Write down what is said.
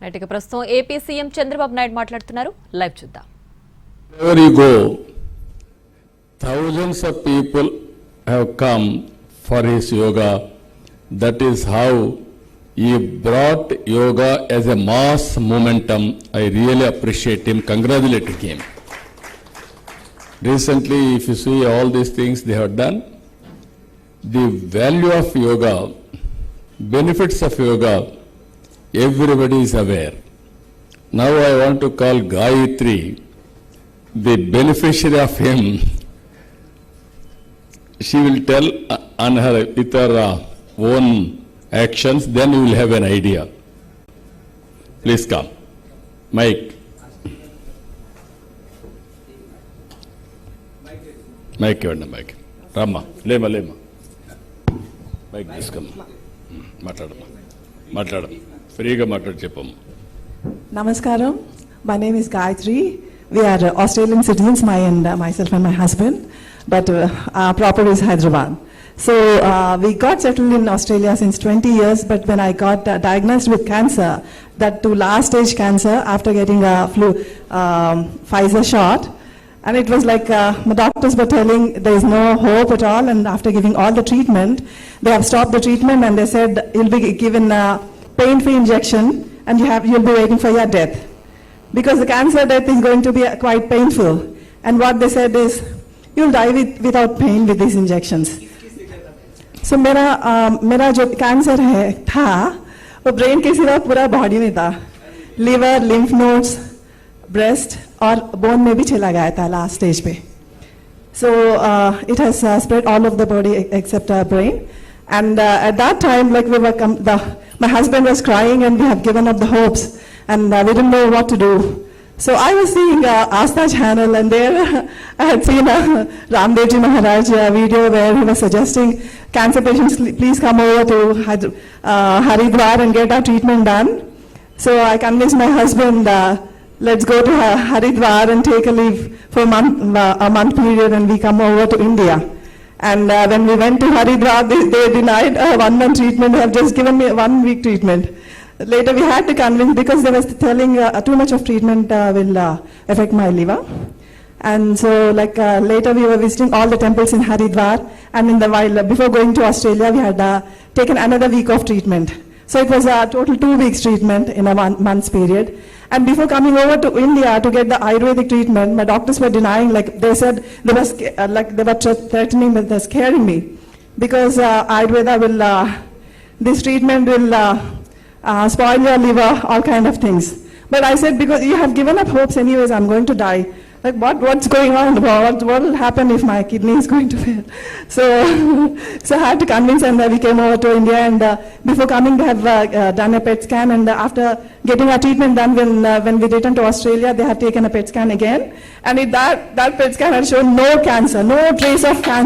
Right ఇక ప్రస్తుతం AP CM Chandrababu Naidu మాట్లాడుతున్నారు. లైవ్ చూద్దాం. Wherever you go, thousands of people have come for his yoga. That is how he brought yoga as a mass momentum. I really appreciate him, congratulating him. Recently, if you see all these things they have done, the value of yoga, benefits of yoga, everybody is aware. Now I want to call Gayatri, the beneficiary of him. She will tell on her with her own actions, then you will have an idea. Please come. Mike. Mike, Mike. Rama, Lema. Mike, please come. Matladama. Freega matladu cheppam. Namaskaram. My name is Gayatri. We are Australian citizens, myself and my husband, but our property is Hyderabad. So we got settled in Australia since 20 years, but when I got diagnosed with cancer, that to last stage cancer after getting a Pfizer shot, and it was like the doctors were telling there is no hope at all, and after giving all the treatment, they have stopped the treatment and they said you'll be given a pain-free injection and you'll be waiting for your death. Because the cancer death is going to be quite painful. And what they said is, you'll die without pain with these injections. So मेरा जो cancer था वो brain के सिवा पूरा body में था. Liver, lymph nodes, breast और बोन में भी चला गया था लास्ट स्टेज पे. So it has spread all over the body except our brain. And at that time, like my husband was crying and we have given up the hopes. And we didn't know what to do. So I was seeing Astha channel, and there I had seen Ramdev Ji Maharaj video where he was suggesting cancer patients please come over to Haridwar and get our treatment done. So I convinced my husband, let's go to Haridwar and take a leave for a month period, and we come over to India. And when we went to Haridwar, they denied 1 month treatment. They have just given me 1 week treatment. Later we had to convince, because they was telling too much of treatment will affect my liver. And so later we were visiting all the temples in Haridwar, and in the while before going to Australia we had taken another week of treatment. So it was a total 2 weeks treatment in a month's period. And before coming over to India to get the Ayurvedic treatment, my doctors were denying, they said they were threatening, but they're scaring me, because Ayurveda will, this treatment will spoil your liver, all kind of things. But I said, because you have given up hopes anyways, I'm going to die. Like what's going on? What will happen if my kidney is going to fail? So I had to convince, and we came over to India, and before coming they have done a PET scan, and after getting our treatment done, when we returned to Australia, they had taken a PET scan again, and that PET scan had shown no cancer, no trace of cancer.